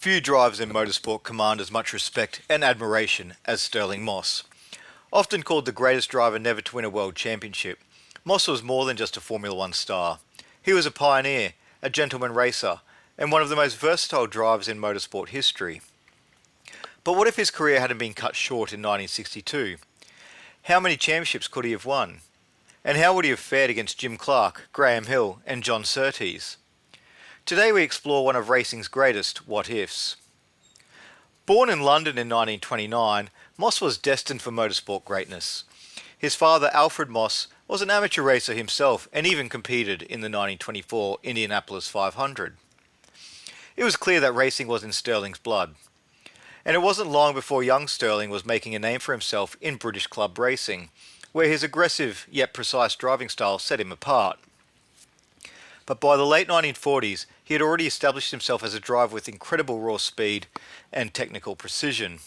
Few drivers in motorsport command as much respect and admiration as Stirling Moss. Often called the greatest driver never to win a world championship, Moss was more than just a Formula One star. He was a pioneer, a gentleman racer, and one of the most versatile drivers in motorsport history. But what if his career hadn't been cut short in 1962? How many championships could he have won? And how would he have fared against Jim Clark, Graham Hill, and John Surtees? Today we explore one of racing's greatest what-ifs. Born in London in 1929, Moss was destined for motorsport greatness. His father, Alfred Moss, was an amateur racer himself and even competed in the 1924 Indianapolis 500. It was clear that racing was in Stirling's blood. And it wasn't long before young Stirling was making a name for himself in British club racing, where his aggressive yet precise driving style set him apart. But by the late 1940s, he had already established himself as a driver with incredible raw speed and technical precision.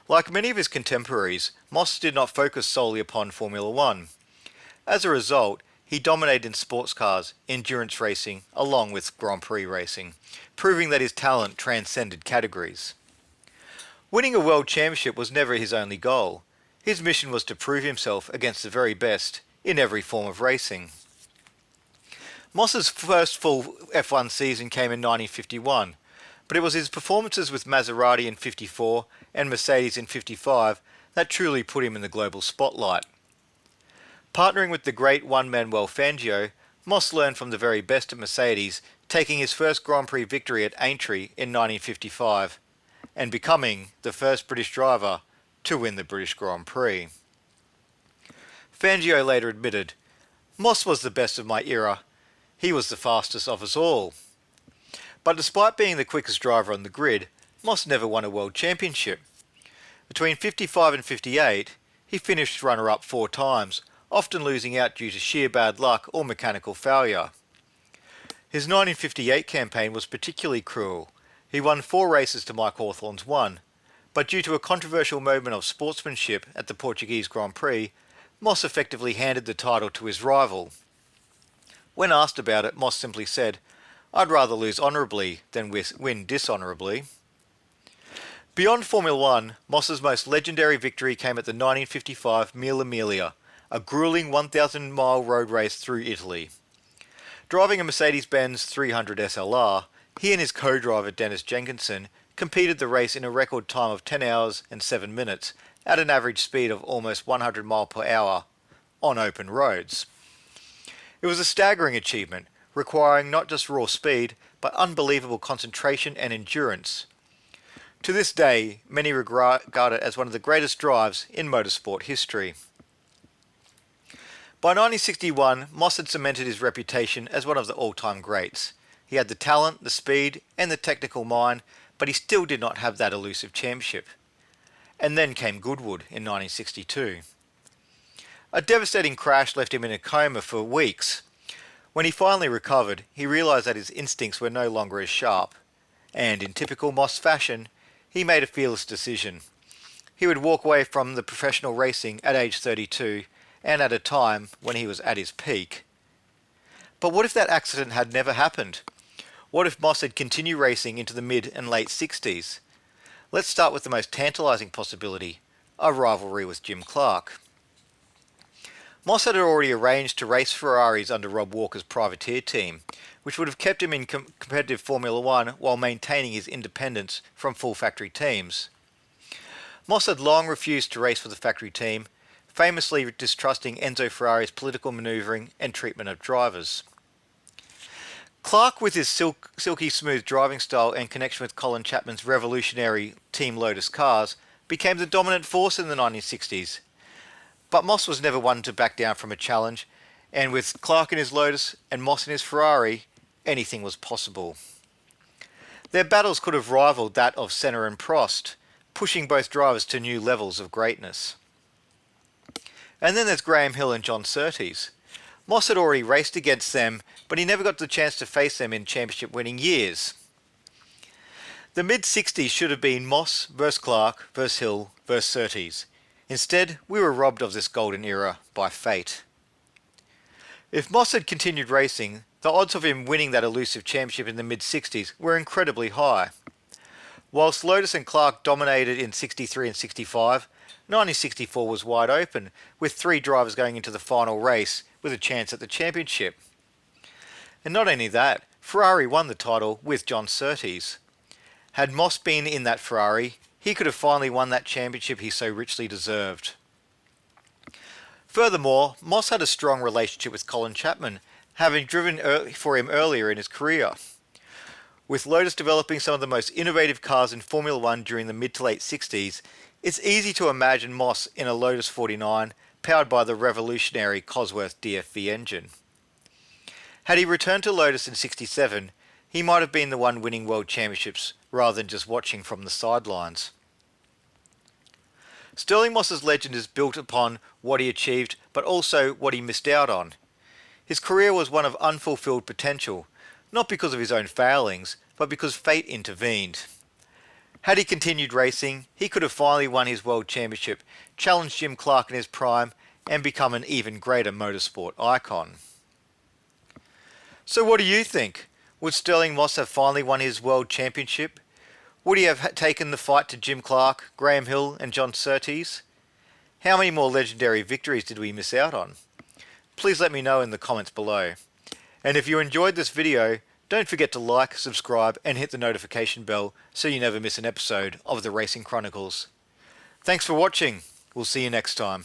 Like many of his contemporaries, Moss did not focus solely upon Formula One. As a result, he dominated in sports cars, endurance racing, along with Grand Prix racing, proving that his talent transcended categories. Winning a world championship was never his only goal. His mission was to prove himself against the very best in every form of racing. Moss's first full F1 season came in 1951, but it was his performances with Maserati in 54 and Mercedes in 55 that truly put him in the global spotlight. Partnering with the great one Manuel Fangio, Moss learned from the very best at Mercedes, taking his first Grand Prix victory at Aintree in 1955 and becoming the first British driver to win the British Grand Prix. Fangio later admitted, "Moss was the best of my era. He was the fastest of us all." But despite being the quickest driver on the grid, Moss never won a world championship. Between 55 and 58, he finished runner-up 4 times, often losing out due to sheer bad luck or mechanical failure. His 1958 campaign was particularly cruel. He won 4 races to Mike Hawthorn's 1, but due to a controversial moment of sportsmanship at the Portuguese Grand Prix, Moss effectively handed the title to his rival. When asked about it, Moss simply said, "I'd rather lose honourably than win dishonourably." Beyond Formula One, Moss's most legendary victory came at the 1955 Mille Miglia, a grueling 1,000-mile road race through Italy. Driving a Mercedes-Benz 300 SLR, he and his co-driver Dennis Jenkinson competed the race in a record time of 10 hours and 7 minutes at an average speed of almost 100 miles per hour on open roads. It was a staggering achievement, requiring not just raw speed, but unbelievable concentration and endurance. To this day, many regard it as one of the greatest drives in motorsport history. By 1961, Moss had cemented his reputation as one of the all-time greats. He had the talent, the speed, and the technical mind, but he still did not have that elusive championship. And then came Goodwood in 1962. A devastating crash left him in a coma for weeks. When he finally recovered, he realised that his instincts were no longer as sharp, and in typical Moss fashion, he made a fearless decision. He would walk away from the professional racing at age 32, and at a time when he was at his peak. But what if that accident had never happened? What if Moss had continued racing into the mid and late 60s? Let's start with the most tantalising possibility, a rivalry with Jim Clark. Moss had already arranged to race Ferraris under Rob Walker's privateer team, which would have kept him in competitive Formula One while maintaining his independence from full factory teams. Moss had long refused to race for the factory team, famously distrusting Enzo Ferrari's political manoeuvring and treatment of drivers. Clark, with his silky smooth driving style and connection with Colin Chapman's revolutionary Team Lotus cars, became the dominant force in the 1960s. But Moss was never one to back down from a challenge, and with Clark in his Lotus and Moss in his Ferrari, anything was possible. Their battles could have rivaled that of Senna and Prost, pushing both drivers to new levels of greatness. And then there's Graham Hill and John Surtees. Moss had already raced against them, but he never got the chance to face them in championship-winning years. The mid-60s should have been Moss versus Clark versus Hill versus Surtees. Instead, we were robbed of this golden era by fate. If Moss had continued racing, the odds of him winning that elusive championship in the mid-60s were incredibly high. Whilst Lotus and Clark dominated in 63 and 65, 1964 was wide open, with 3 drivers going into the final race with a chance at the championship. And not only that, Ferrari won the title with John Surtees. Had Moss been in that Ferrari, he could have finally won that championship he so richly deserved. Furthermore, Moss had a strong relationship with Colin Chapman, having driven for him earlier in his career. With Lotus developing some of the most innovative cars in Formula One during the mid to late 60s, it's easy to imagine Moss in a Lotus 49 powered by the revolutionary Cosworth DFV engine. Had he returned to Lotus in 67, he might have been the one winning world championships rather than just watching from the sidelines. Stirling Moss's legend is built upon what he achieved, but also what he missed out on. His career was one of unfulfilled potential, not because of his own failings, but because fate intervened. Had he continued racing, he could have finally won his world championship, challenged Jim Clark in his prime, and become an even greater motorsport icon. So what do you think? Would Stirling Moss have finally won his world championship? Would he have taken the fight to Jim Clark, Graham Hill and John Surtees? How many more legendary victories did we miss out on? Please let me know in the comments below. And if you enjoyed this video, don't forget to like, subscribe and hit the notification bell so you never miss an episode of the Racing Chronicles. Thanks for watching. We'll see you next time.